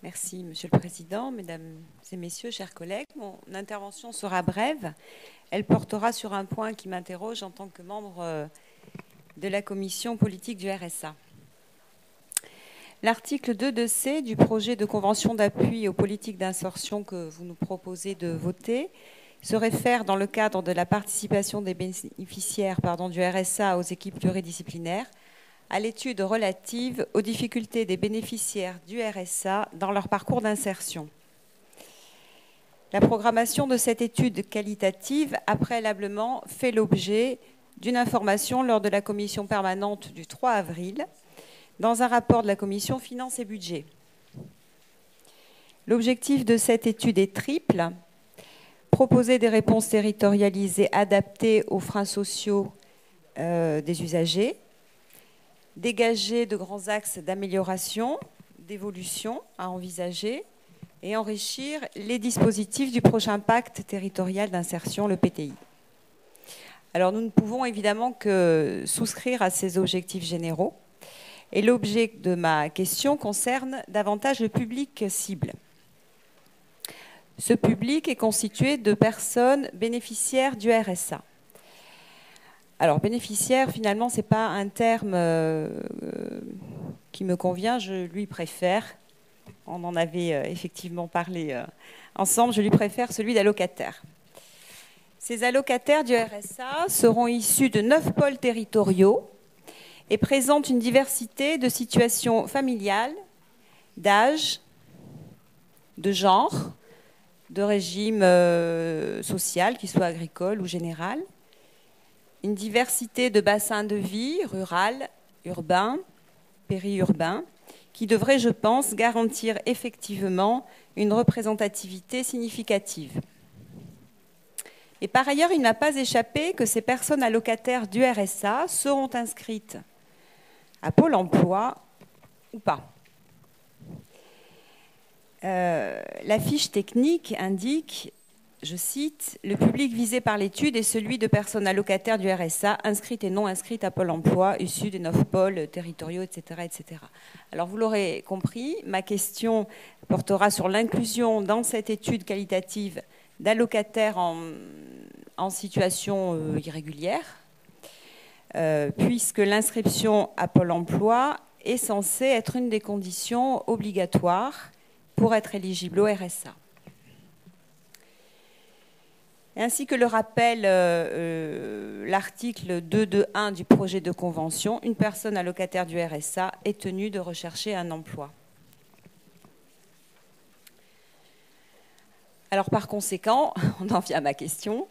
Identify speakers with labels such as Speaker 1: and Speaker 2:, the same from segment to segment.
Speaker 1: Merci, Monsieur le Président, Mesdames et Messieurs, chers collègues. Mon intervention sera brève. Elle portera sur un point qui m'interroge en tant que membre de la Commission politique du RSA. L'article 2.2c du projet de convention d'appui aux politiques d'insertion que vous nous proposez de voter se réfère, dans le cadre de la participation des bénéficiaires du RSA aux équipes pluridisciplinaires, à l'étude relative aux difficultés des bénéficiaires du RSA dans leur parcours d'insertion. La programmation de cette étude qualitative a préalablement fait l'objet d'une information lors de la commission permanente du 3 avril, dans un rapport de la commission Finances et Budget. L'objectif de cette étude est triple: proposer des réponses territorialisées adaptées aux freins sociaux des usagers, dégager de grands axes d'amélioration, d'évolution à envisager et enrichir les dispositifs du prochain pacte territorial d'insertion, le PTI. Alors nous ne pouvons évidemment que souscrire à ces objectifs généraux et l'objet de ma question concerne davantage le public cible. Ce public est constitué de personnes bénéficiaires du RSA. Alors, bénéficiaire, finalement, ce n'est pas un terme qui me convient, je lui préfère, on en avait effectivement parlé ensemble, je lui préfère celui d'allocataire. Ces allocataires du RSA seront issus de 9 pôles territoriaux et présentent une diversité de situations familiales, d'âge, de genre, de régime social, qu'il soit agricole ou général, une diversité de bassins de vie, rural, urbain, périurbain, qui devrait, je pense, garantir effectivement une représentativité significative. Et par ailleurs, il n'a pas échappé que ces personnes allocataires du RSA seront inscrites à Pôle emploi ou pas. La fiche technique indique, je cite, « Le public visé par l'étude est celui de personnes allocataires du RSA, inscrites et non inscrites à Pôle emploi, issues des 9 pôles territoriaux, etc. etc. » Alors vous l'aurez compris, ma question portera sur l'inclusion dans cette étude qualitative d'allocataires en situation irrégulière, puisque l'inscription à Pôle emploi est censée être une des conditions obligatoires pour être éligible au RSA. Ainsi que le rappelle l'article 2.2.1 du projet de convention, une personne allocataire du RSA est tenue de rechercher un emploi. Alors par conséquent, on en vient à ma question,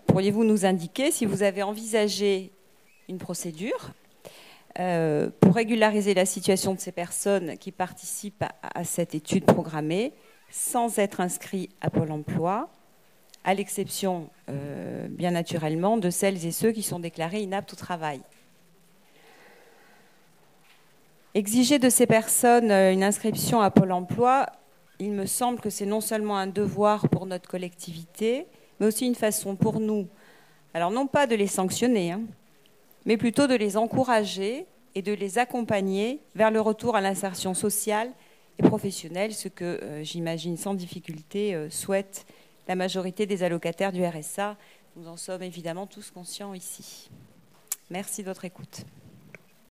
Speaker 1: pourriez-vous nous indiquer si vous avez envisagé une procédure pour régulariser la situation de ces personnes qui participent à cette étude programmée sans être inscrits à Pôle emploi, à l'exception, bien naturellement, de celles et ceux qui sont déclarés inaptes au travail. Exiger de ces personnes une inscription à Pôle emploi, il me semble que c'est non seulement un devoir pour notre collectivité, mais aussi une façon pour nous, alors non pas de les sanctionner, mais plutôt de les encourager et de les accompagner vers le retour à l'insertion sociale et professionnelle, ce que j'imagine sans difficulté souhaite la majorité des allocataires du RSA. Nous en sommes évidemment tous conscients ici. Merci de votre écoute.